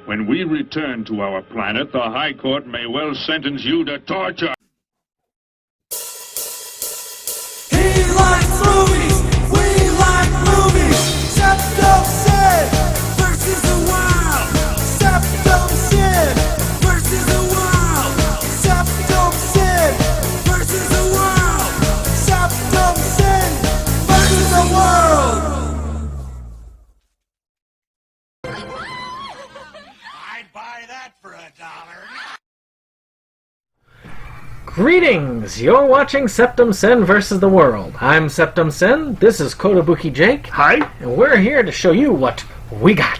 When we return to our planet, the High Court may well sentence you to torture. He likes movies, we like movies. Septum Sin versus the world. Septum Sin versus the world. Septum Sin versus the world. Septum Sin versus the world. I'd buy that for $1. Greetings! You're watching Septum Sin vs. the World. I'm Septum Sin, this is Kotobuki Jake. Hi. And we're here to show you what we got.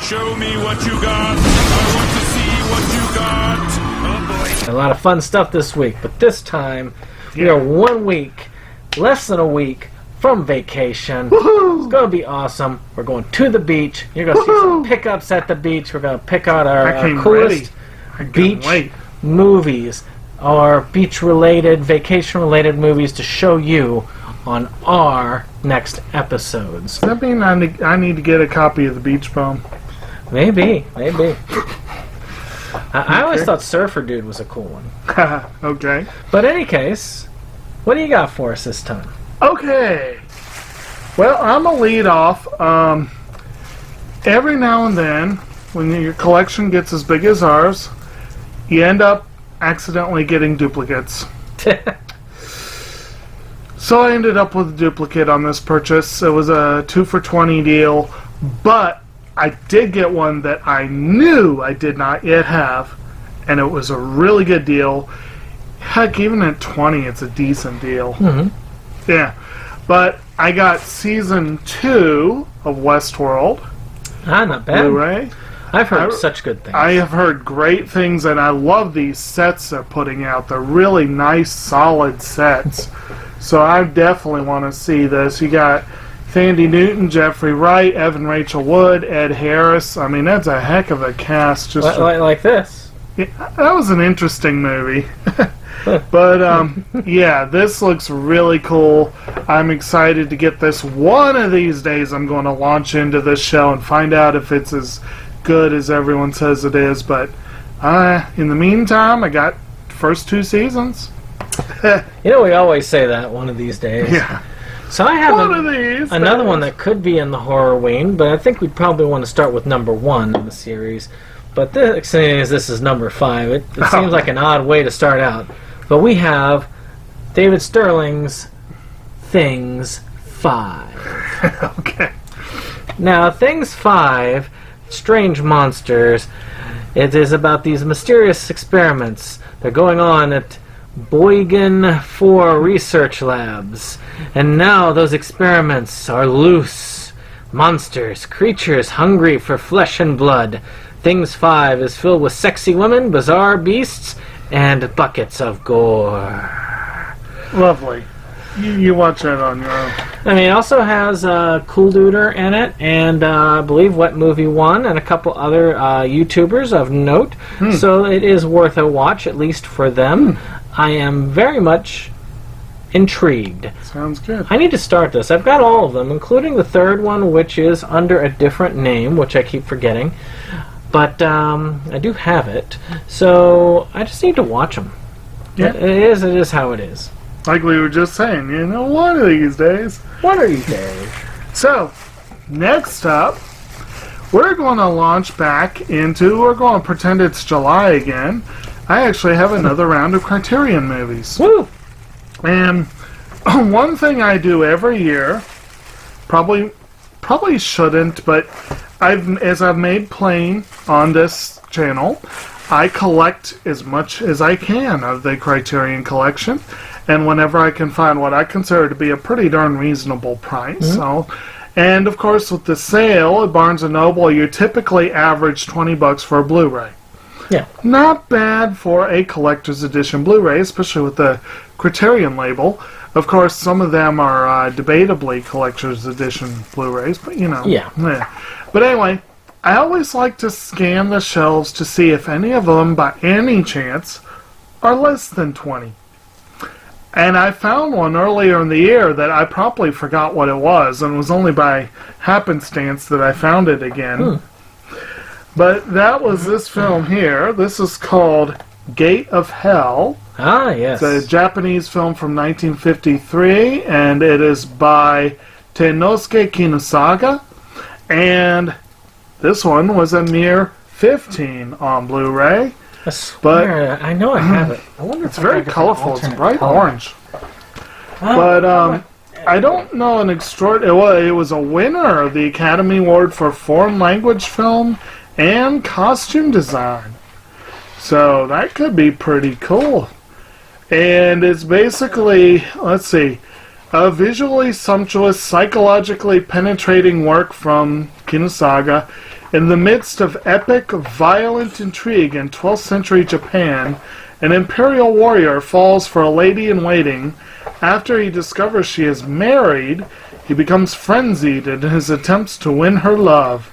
Show me what you got. I want to see what you got. Oh boy. A lot of fun stuff this week, but this time we are 1 week, less than a week from vacation. Woohoo! It's going to be awesome. We're going to the beach. You're going to see some pickups at the beach. We're going to pick out our coolest beach movies or beach-related, vacation-related movies to show you on our next episodes. Does that mean I need to get a copy of the Beach Bum? Maybe. I always thought Surfer Dude was a cool one. Okay. But in any case, what do you got for us this time? Okay. Well, I'm going to lead off. Every now and then, when your collection gets as big as ours, you end up accidentally getting duplicates. So I ended up with a duplicate on this purchase. It was a 2 for $20 deal, but I did get one that I knew I did not yet have, and it was a really good deal. Heck, even at $20, it's a decent deal. Mm-hmm. Yeah, but I got season 2 of Westworld. Not bad. Blu-ray. I've heard such good things. I have heard great things, and I love these sets they're putting out. They're really nice, solid sets. So I definitely want to see this. You got Thandie Newton, Jeffrey Wright, Evan Rachel Wood, Ed Harris. I mean, that's a heck of a cast. Just like this. Yeah, that was an interesting movie. But, yeah, this looks really cool. I'm excited to get this. One of these days I'm going to launch into this show and find out if it's as good as everyone says it is. But in the meantime, I got the first 2 seasons. You know, we always say that one of these days. Yeah. So I have another days. one that could be in the horror wing, but I think we'd probably want to start with number 1 in the series. But seeing as this is number 5, it seems like an odd way to start out. But we have David Sterling's Things 5. Okay. Now, Things 5, Strange Monsters, it is about these mysterious experiments. They're going on at Boygan 4 research labs. And now those experiments are loose. Monsters, creatures hungry for flesh and blood. Things 5 is filled with sexy women, bizarre beasts, and buckets of gore. Lovely. You watch that on your own. I mean, it also has Cool Duder in it, and I believe What Movie One, and a couple other YouTubers of note. So it is worth a watch, at least for them. I am very much intrigued. Sounds good. I need to start this. I've got all of them, including the third one, which is under a different name, which I keep forgetting. But I do have it, so I just need to watch them. Yeah. It is how it is. Like we were just saying, one of these days. One of these days. So, next up, we're going to launch back into, we're going to pretend it's July again. I actually have another round of Criterion movies. Woo! And one thing I do every year, probably shouldn't, but as I've made plain on this channel, I collect as much as I can of the Criterion collection, and whenever I can find what I consider to be a pretty darn reasonable price. And of course, with the sale at Barnes & Noble, you typically average $20 for a Blu-ray. Yeah. Not bad for a collector's edition Blu-ray, especially with the Criterion label. Of course, some of them are debatably collector's edition Blu-rays, but Yeah. But anyway, I always like to scan the shelves to see if any of them, by any chance, are less than 20. And I found one earlier in the year that I promptly forgot what it was, and it was only by happenstance that I found it again. But that was this film here. This is called Gate of Hell. Ah, yes. It's a Japanese film from 1953, and it is by Teinosuke Kinosaga. And this one was a mere $15 on Blu-ray. I swear, I know I have it. I wonder It's if I very got the colorful. It's alternate bright color. orange. Oh, But I don't know an extraordinary. It was a winner of the Academy Award for Foreign Language Film and Costume Design. So that could be pretty cool. And it's basically, let's see, a visually sumptuous, psychologically penetrating work from Kinosaga. In the midst of epic, violent intrigue in 12th century Japan, an imperial warrior falls for a lady-in-waiting. After he discovers she is married, he becomes frenzied in his attempts to win her love,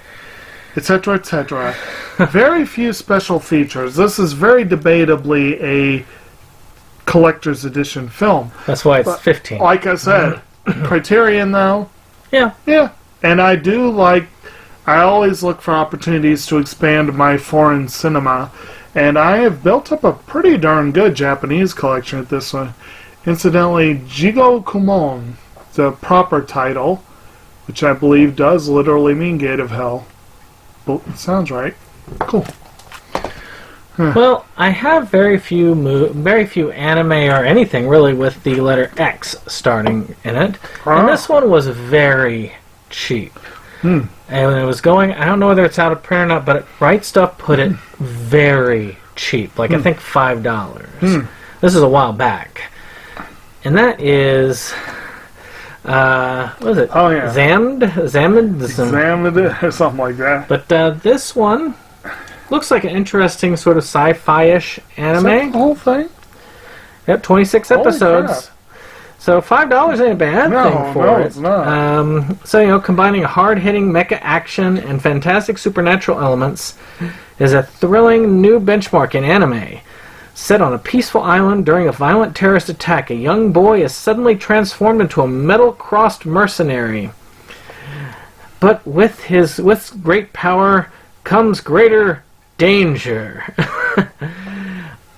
etc., etc. Very few special features. This is very debatably a collector's edition film. That's why it's 15. Like I said, Criterion, though, Yeah. yeah. And I do like, I always look for opportunities to expand my foreign cinema, and I have built up a pretty darn good Japanese collection at this one. Incidentally, Jigo Kumon, the proper title, which I believe does literally mean Gate of Hell. Well, it sounds right. Cool. Well, I have very few anime or anything really with the letter X starting in it, and this one was very cheap. And when it was going, I don't know whether it's out of print or not, but Right Stuff put it very cheap, like I think $5. This is a while back, and that is what is it? Oh, yeah. Zamd, Examined it or something like that. But this one looks like an interesting sort of sci-fi-ish Is that anime. the whole thing? Yep, 26 Holy episodes. crap. So $5 ain't a bad No, thing for no, it. it's not. So combining hard-hitting mecha action and fantastic supernatural elements is a thrilling new benchmark in anime. Set on a peaceful island during a violent terrorist attack, a young boy is suddenly transformed into a metal-crossed mercenary. But with great power comes greater danger.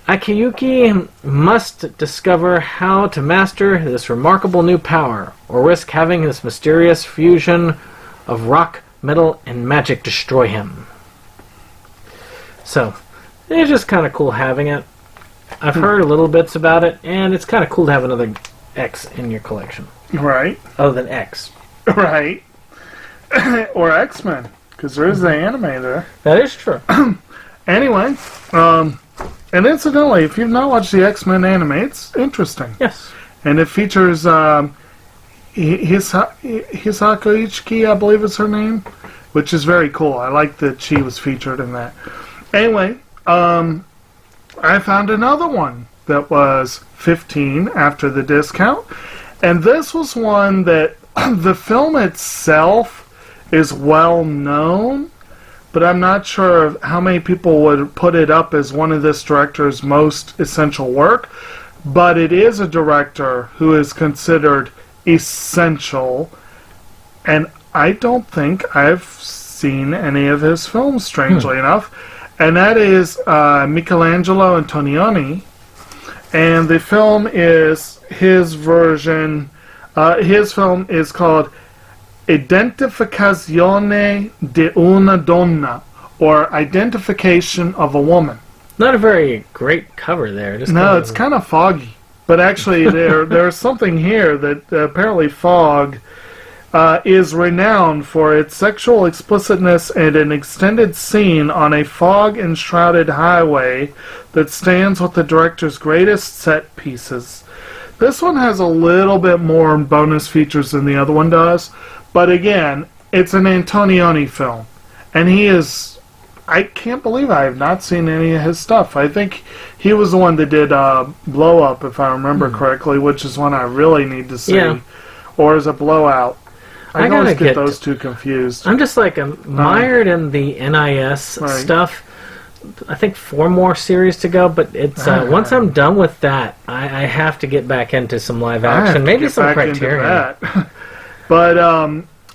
Akiyuki must discover how to master this remarkable new power, or risk having this mysterious fusion of rock, metal, and magic destroy him. So, it's just kind of cool having it. I've heard a little bits about it, and it's kind of cool to have another X in your collection. Right. Other than X. Right. Or X-Men, because there is the anime there. That is true. Anyway, and incidentally, if you've not watched the X-Men anime, it's interesting. Yes. And it features Hisako Ichiki, I believe is her name, which is very cool. I like that she was featured in that. Anyway, I found another one that was 15 after the discount. And this was one that the film itself is well known, but I'm not sure of how many people would put it up as one of this director's most essential work. But it is a director who is considered essential, and I don't think I've seen any of his films, strangely enough. And that is Michelangelo Antonioni. And the film is his version. His film is called Identificazione di una donna, or Identification of a Woman. Not a very great cover there. Just No, it's kind of foggy. But actually, there's something here that apparently Fog is renowned for its sexual explicitness and an extended scene on a fog-enshrouded highway that stands with the director's greatest set pieces. This one has a little bit more bonus features than the other one does, but again, it's an Antonioni film, and he is... I can't believe I have not seen any of his stuff. I think he was the one that did Blow Up, if I remember correctly, which is one I really need to see. Yeah. Or is it Blowout? I gotta always get get- those two confused. I'm just like mired in the NIS Right. stuff. I think 4 more series to go, but it's once I'm done with that, I have to get back into some live I have action, to maybe get some back into Criterion. that. But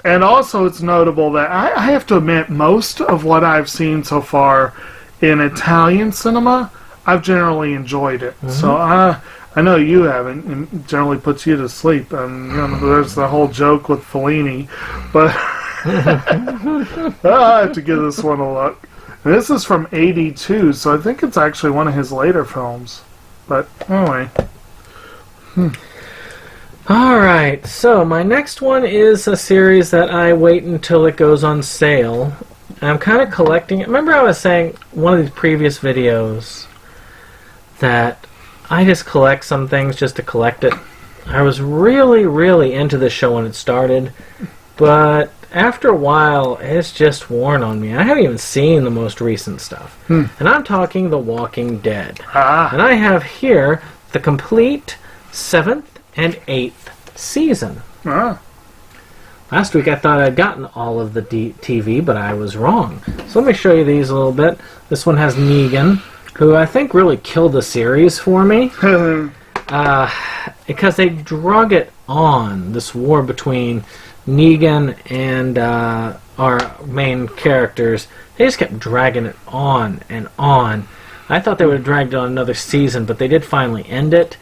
And also, it's notable that I have to admit, most of what I've seen so far in Italian cinema, I've generally enjoyed it. So I know you haven't, and it generally puts you to sleep. And there's the whole joke with Fellini, but I have to give this one a look. And this is from '82, so I think it's actually one of his later films. But anyway. Alright, so my next one is a series that I wait until it goes on sale. I'm kind of collecting it. Remember I was saying one of these previous videos that I just collect some things just to collect it. I was really, really into the show when it started, but after a while it's just worn on me. I haven't even seen the most recent stuff. And I'm talking The Walking Dead. And I have here the complete 7th and 8th season. Last week I thought I'd gotten all of the TV, but I was wrong. So let me show you these a little bit. This one has Negan, who I think really killed the series for me. Because they drug it on, this war between Negan and our main characters. They just kept dragging it on and on. I thought they would have dragged it on another season, but they did finally end it.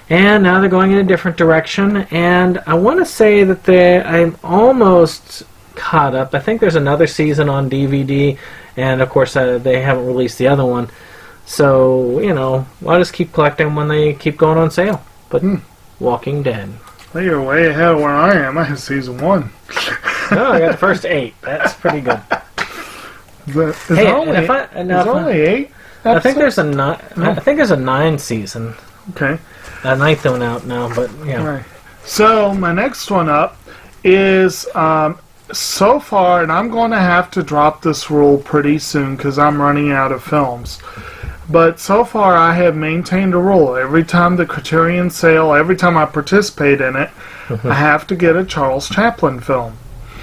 And now they're going in a different direction, and I want to say that I'm almost caught up. I think there's another season on DVD, and of course they haven't released the other one. So, I'll just keep collecting them when they keep going on sale. But Walking Dead. Well, you're way ahead of where I am. I have season 1. Oh, I got the first 8. That's pretty good. Is there only 8? I think there's a 9. I think there's a 9 season. Okay. A 9th one out now, but yeah. Right. So my next one up is so far, and I'm going to have to drop this rule pretty soon because I'm running out of films. But so far, I have maintained a rule. Every time the Criterion sale, every time I participate in it, I have to get a Charles Chaplin film.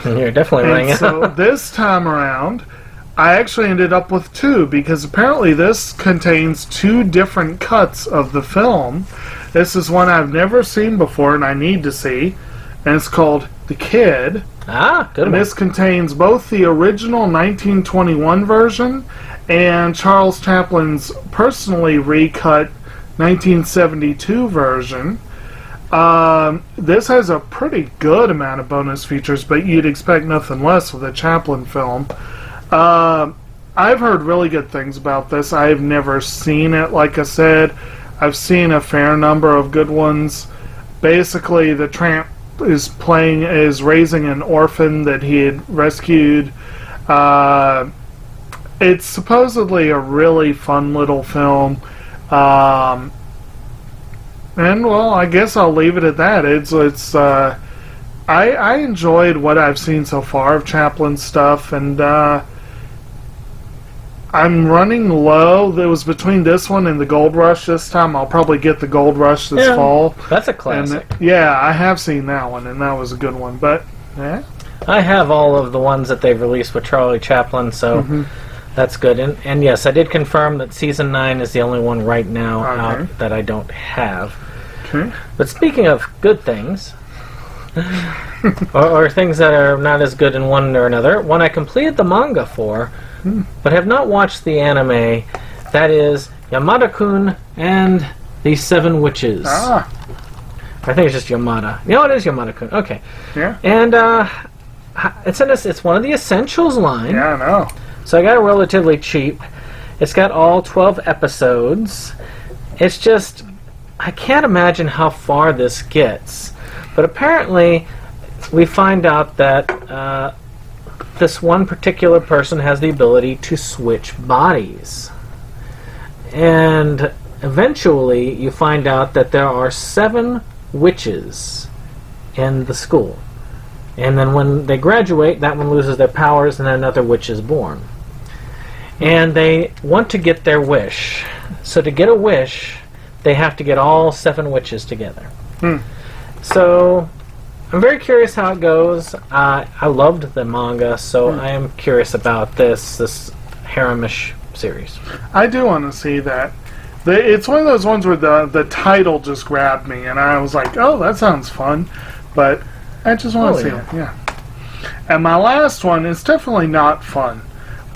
You're definitely running out. So this time around, I actually ended up with 2 because apparently this contains 2 different cuts of the film. This is one I've never seen before and I need to see, and it's called The Kid. Good and one. this contains both the original 1921 version and Charles Chaplin's personally recut 1972 version. This has a pretty good amount of bonus features, but you'd expect nothing less with a Chaplin film. I've heard really good things about this. I've never seen it, like I said. I've seen a fair number of good ones. Basically, the tramp is raising an orphan that he had rescued. It's supposedly a really fun little film. And well, I guess I'll leave it at that. I enjoyed what I've seen so far of Chaplin's stuff, and I'm running low. It was between this one and the Gold Rush this time. I'll probably get the Gold Rush this fall. That's a classic. And, yeah, I have seen that one, and that was a good one. But, yeah. I have all of the ones that they've released with Charlie Chaplin, so that's good. And yes, I did confirm that Season 9 is the only one right now out that I don't have. Okay. But speaking of good things, or things that are not as good in one or another, one I completed the manga for, but have not watched the anime, that is Yamada-kun and the Seven Witches. I think it's just Yamada. No, it is Yamada-kun. Okay. Yeah. And it's one of the Essentials line. Yeah, I know. So I got it relatively cheap. It's got all 12 episodes. It's just, I can't imagine how far this gets. But apparently, we find out that this one particular person has the ability to switch bodies. And eventually, you find out that there are 7 witches in the school. And then when they graduate, that one loses their powers and then another witch is born. And they want to get their wish. So to get a wish, they have to get all 7 witches together. So I'm very curious how it goes. I loved the manga, so I am curious about this haremish series. I do want to see that. It's one of those ones where the title just grabbed me, and I was like, oh, that sounds fun. But I just want to see it, yeah. And my last one is definitely not fun,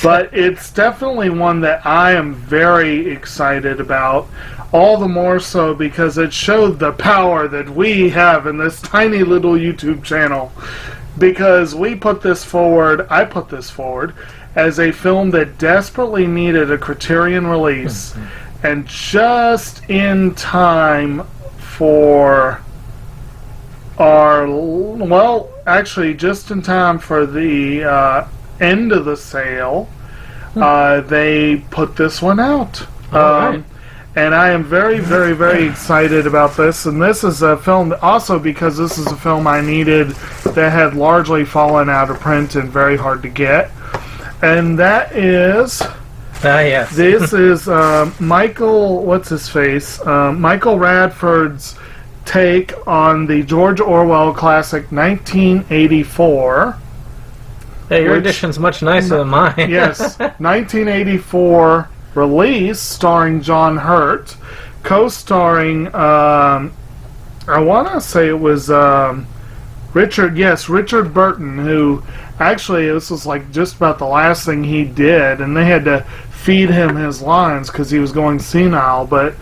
but it's definitely one that I am very excited about. All the more so because it showed the power that we have in this tiny little YouTube channel. Because we put this forward, I put this forward, as a film that desperately needed a Criterion release. And just in time for our, well, actually just in time for the end of the sale, they put this one out. Alright. And I am very, very, very excited about this. And this is a film, also because this is a film I needed that had largely fallen out of print and very hard to get. And that is, Yes. this is Michael, what's his face? Michael Radford's take on the George Orwell classic 1984. Hey, your which- edition's much nicer than mine. Yes, 1984 release starring John Hurt, co-starring, I want to say it was Richard Burton, who actually this was like just about the last thing he did, and they had to feed him his lines because he was going senile, but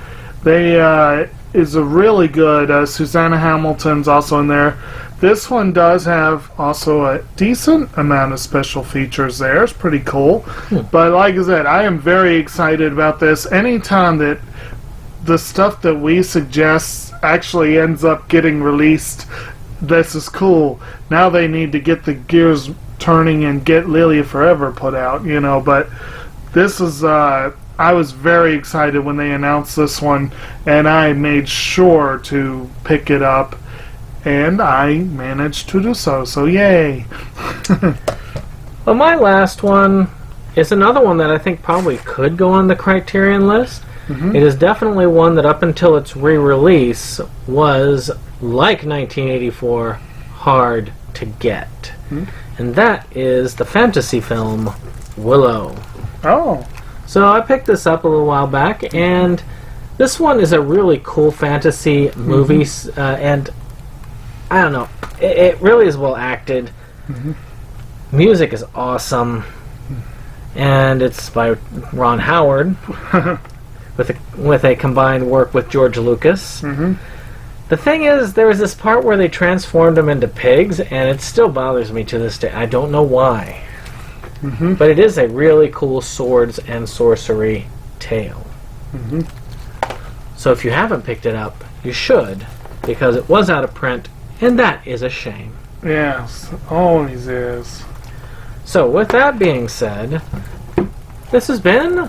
they is a really good, Susanna Hamilton's also in there. This one does have also a decent amount of special features there. It's pretty cool. But like I said, I am very excited about this. Anytime that the stuff that we suggest actually ends up getting released, this is cool. Now they need to get the gears turning and get Lilia Forever put out, you know, but this is, I was very excited when they announced this one, and I made sure to pick it up. And I managed to do so, so yay! Well, my last one is another one that I think probably could go on the Criterion list. It is definitely one that up until its re-release was, like 1984, hard to get. And that is the fantasy film Willow. Oh, So I picked this up a little while back, and this one is a really cool fantasy movie, and I don't know, it really is well acted. Music is awesome, and it's by Ron Howard with a combined work with George Lucas. The thing is, there was this part where they transformed them into pigs, and it still bothers me to this day. I don't know why. But it is a really cool swords and sorcery tale. So if you haven't picked it up, you should, because it was out of print, and that is a shame. yes, always is. So with that being said, this has been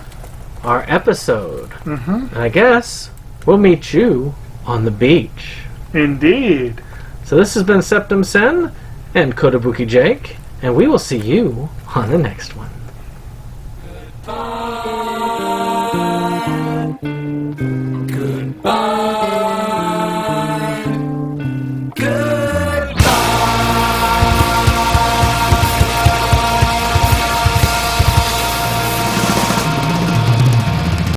our episode. And I guess we'll meet you on the beach. Indeed. So this has been Septum Sen and Kotobuki Jake, and we will see you on the next one.